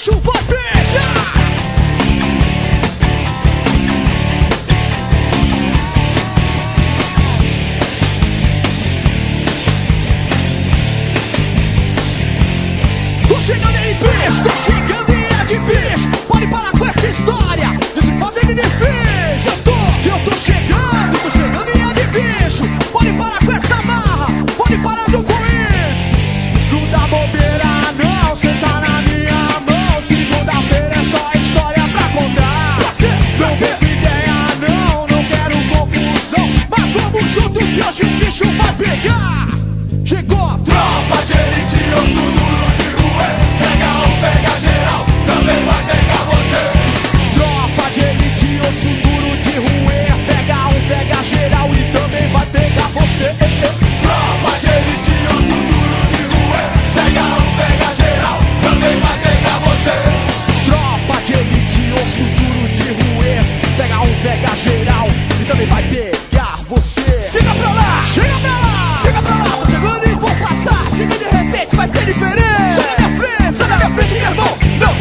bicho vai pegar. Tô chegando aí, bicho, tô chegando e é de bicho. Pode parar com essa história de se fazer de difícil. Eu tô chegando e é de bicho. Pode parar com essa marra, pode parar com isso. Não dá bobeira não, cê tá na minha mão. Segunda-feira é só história pra contar. Não vem com ideia não quero confusão. Mas vamos junto que hoje o bicho vai pegar. Chegou a tropa de elite, osso duro de ruê. Pega um, pega geral, também vai pegar você. Tropa de elite, osso duro de ruê. Pega um, pega geral e também vai pegar você. Tropa de elite, osso duro de ruê. Pega um, pega geral, também vai pegar você. Tropa de elite, osso duro de ruê. Pega um, pega geral e também vai pegar você. Chega pra lá, chega pra lá, chega pra lá. Tô chegando e vou passar. Chega de repente, vai ser diferente. Sai da minha frente, meu irmão.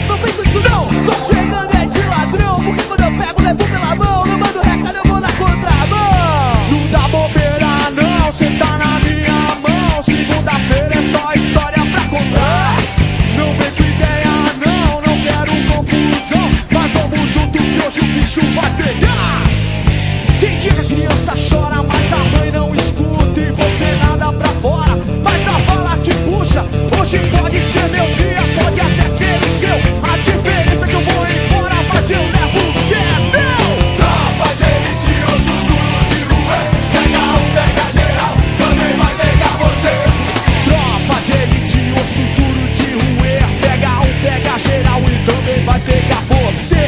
Não fez isso não. Tô chegando é de ladrão, porque quando eu pego, levo pela mão. Não mando recado, eu vou na contramão. Não dá bobeira não, cê tá na minha mão. Segunda-feira é só história pra contar. Não vem com ideia não quero confusão. Mas vamos junto que hoje o bicho vai pegar. Tem dia que a criança chora, mas a mãe não escuta e você nada pra fora, mas a bala te puxa. Hoje pode ser meu dia, pode até ser o seu. A diferença é que eu vou embora, mas eu levo o que é meu. Tropa de elite, osso duro de ruê. Pega um, pega geral, também vai pegar você. Tropa de elite, osso duro de ruê. Pega um, pega geral e também vai pegar você.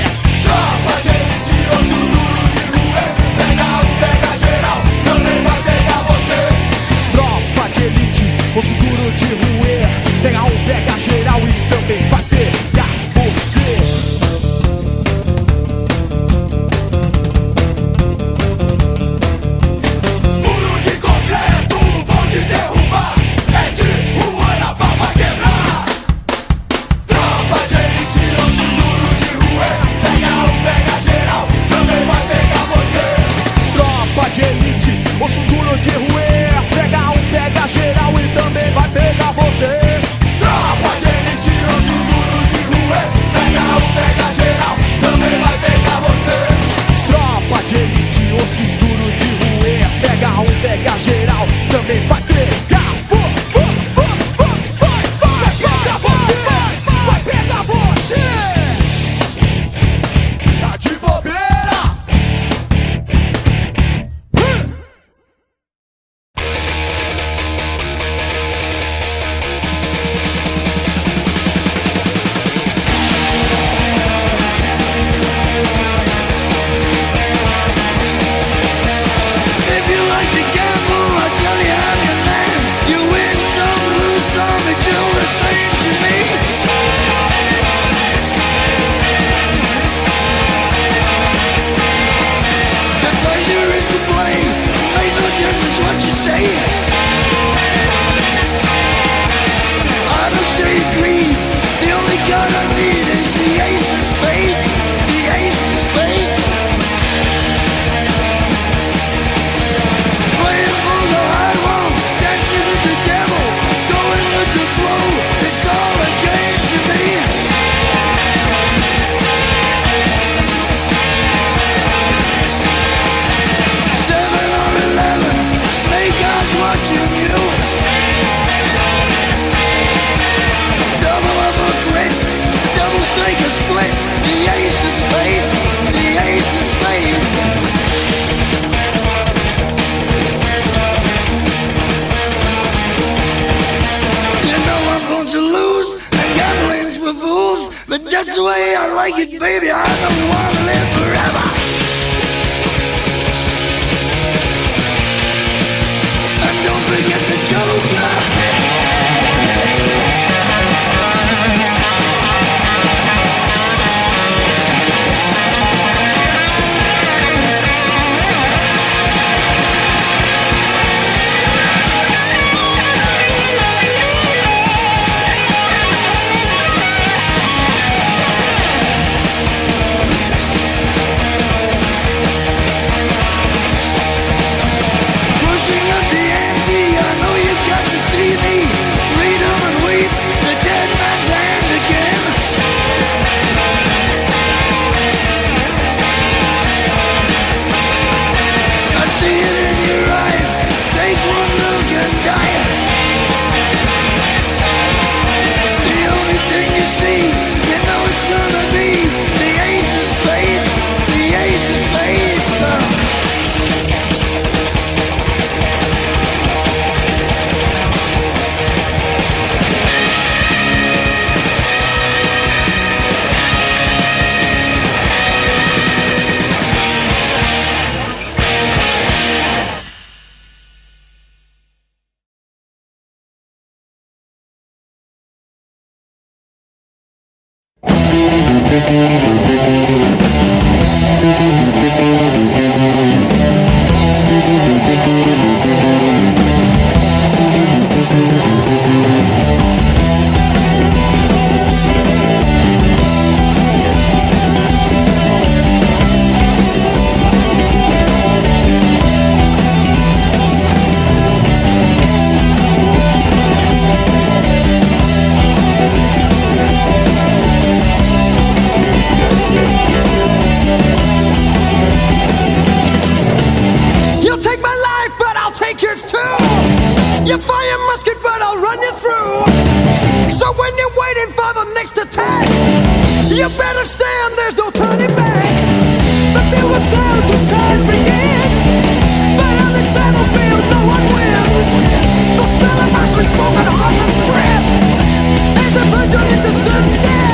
Tropa de elite, osso duro de ruê. Pega um, pega geral, também vai pegar você. Tropa de elite, osso duro de ruê. Pega um, pega geral e também vai pegar você. Muro de concreto, bom de derrubar. É de rua na pau pra quebrar. Tropa de elite, osso duro de ruê. Pega um, pega geral, também vai pegar você. Tropa de elite, osso duro de ruê. Pega um, pega geral e também vai pegar você. Tropa de elite, osso duro de ruê. Pega um, pega geral, também vai pegar você. Tropa de elite, osso duro de ruê. Pega um, pega geral, também vai pegar. Vai pegar você. Tá de bobeira. If you like to gamble, I'll tell you I'm your man. You win some, lose some, it's all the same to me. The pleasure is to blame, ain't no difference what you say. I don't shade green, the only card I need is the ace of spades. The ace of spades. Playing for the high road, dancing with the devil, going with the flow, it's all a game to me. Seven or 11, snake eyes watching you. Double up a crit, double strike a split, the ace of spades, the ace of spades. You know I'm going to lose, and gambling's for fools. But that's the way I like it, baby, I don't wanna live forever. And don't forget the Joker. You'll take my life, but I'll take yours too. You fire musket, but I'll run you through. So when you're waiting for the next attack, you better stand, there's no turning back. The bugle sounds, the time begins. But on this battlefield, no one wins. The smell of ice cream smoke and horse's breath is a virgin into sudden death.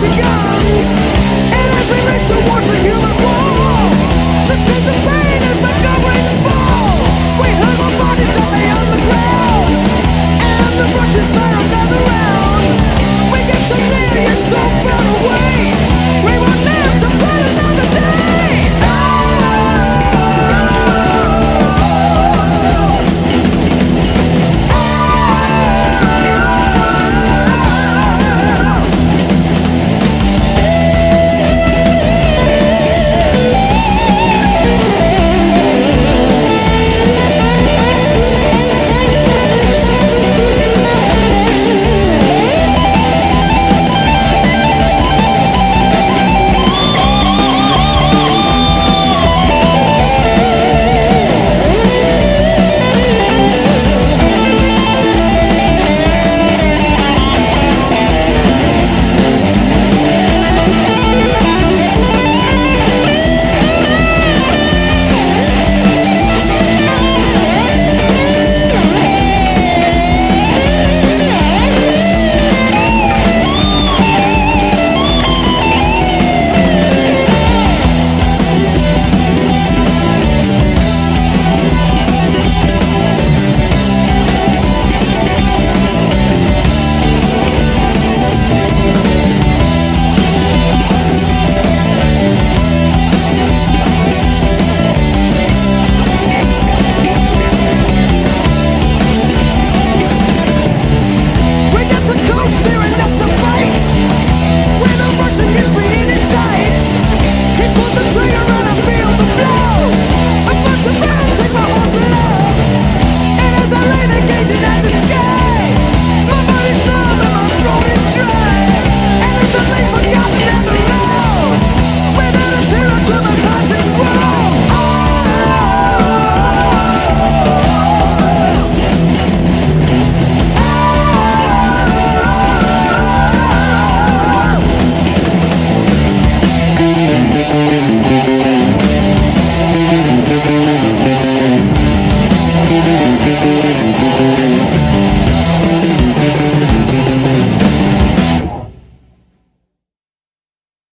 Guns, and as we race towards the human wall, the skies of